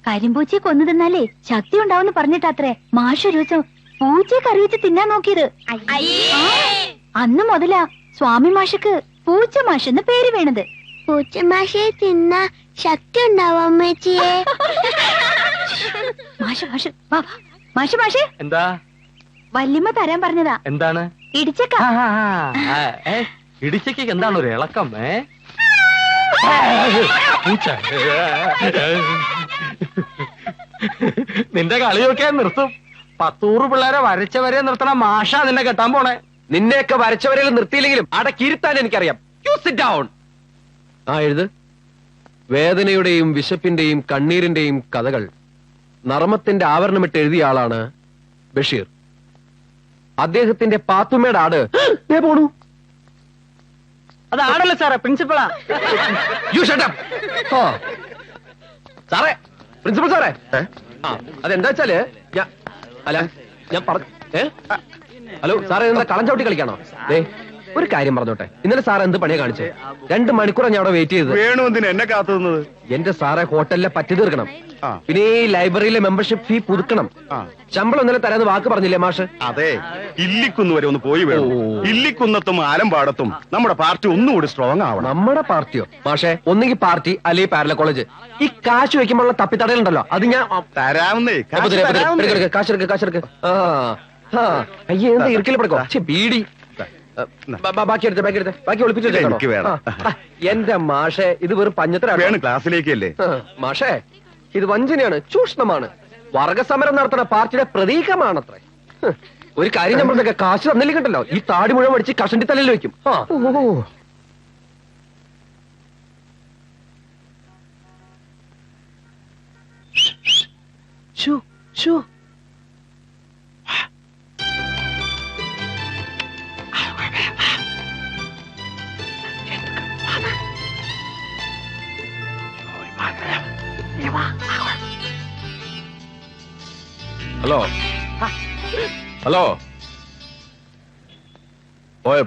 കരിമ്പൂച്ചയെ കൊന്നു തിന്നാലേ ശക്തി ഉണ്ടാവുന്ന് പറഞ്ഞിട്ടത്രേ മാഷ് ഒരു ദിവസം പൂച്ചയെ കറിവെച്ച് തിന്നാൻ നോക്കിയത്. അന്ന് മുതലാ സ്വാമി മാഷക്ക് പൂച്ച മാഷ് എന്ന് പേര് വീണത്. പൂച്ചമാഷയെ തിന്ന ശക്തി ഉണ്ടാവും അമ്മച്ചിയെ. മാഷ് മാഷ് വാ മാഷ് മാഷേ. എന്താ? വല്യമ്മ തരാൻ പറഞ്ഞതാ. എന്താണ്? ഇടിച്ചക്ക. ഇടിച്ചക്ക് എന്താണ് ഒരു ഇളക്കം? നിന്റെ കളിയൊക്കെ നിർത്തും. 10 പിള്ളേരെ വരച്ചവരെ നിർത്തണ മാഷ നിന്നെ കെട്ടാൻ പോണേ. നിന്നെയൊക്കെ വരച്ചവരെ നിർത്തിയില്ലെങ്കിലും അടക്കിയിരുത്താൻ എനിക്കറിയാം. You sit down. എഴുത്. വേദനയുടെയും വിശപ്പിന്റെയും കണ്ണീരിന്റെയും കഥകൾ നർമ്മത്തിന്റെ ആവരണമിട്ട് എഴുതിയ ആളാണ് ബഷീർ. അദ്ദേഹത്തിന്റെ പാത്തുമ്മയുടെ ആട് പോണു. അത് ആടല്ല സാറേ, പ്രിൻസിപ്പളാ. You shut up. സാറേ, പ്രിൻസിപ്പൽ സാറേ. അതെന്താ വെച്ചാല് ഞാൻ പറഞ്ഞു. ഹലോ സാറേ, എന്താ കളം ചവിട്ടി കളിക്കാണോ? ഒരു കാര്യം പറഞ്ഞോട്ടെ, ഇന്നലെ സാർ എന്ത് പണിയാ കാണിച്ചേ? 2 മണിക്കൂറാണ് ഞാൻ അവിടെ വെയിറ്റ് ചെയ്തത്. വേണു എന്നെ കാത്തു നിന്നത്? എന്റെ സാറെ, ഹോട്ടലിലെ പറ്റി തീർക്കണം, പിന്നെ ഈ ലൈബ്രറിയിലെ മെമ്പർഷിപ്പ് ഫീ പുതുക്കണം. ശമ്പളം ഇന്നലെ തരാന്ന് വാക്ക് പറഞ്ഞില്ലേ മാഷ്? അതെ, ഇല്ലിക്കുന്ന് വരെ ഒന്ന് പോയി വേണം. ഇല്ലിക്കുന്നത്തും ആലമ്പാടത്തും നമ്മുടെ പാർട്ടി ഒന്നുകൂടി സ്ട്രോങ് ആവണം. നമ്മുടെ പാർട്ടിയോ മാഷെ? ഒന്നുകിൽ പാർട്ടി അല്ലെങ്കിൽ പാരല കോളേജ്. ഈ കാശ് വെക്കുമ്പോഴുള്ള തപ്പിത്തടലുണ്ടല്ലോ, അത് ഞാൻ തരാവുന്നേ. കാശെടുക്ക്. അയ്യേ, എന്താ ഇരിക്കൽ പെടുക്കോ? ബീഡി ബാക്കി ഒളിപ്പിച്ചു. എന്റെ മാഷെ, ഇത് വെറും പഞ്ഞത്തരാണ്. ക്ലാസ്സിലേക്കല്ലേ മാഷെ? ഇത് വഞ്ചനയാണ്, ചൂഷണമാണ്. വർഗസമരം നടത്തുന്ന പാർട്ടിയുടെ പ്രതീകമാണത്രേ. ഒരു കാര്യം ഞാൻ പറഞ്ഞ കാശ് തന്നില്ലെങ്കിണ്ടല്ലോ, ഈ താടി മുഴുവൻ അടിച്ച് കഷണ്ടി തലയിൽ വെക്കും. ഹലോ, പോയെ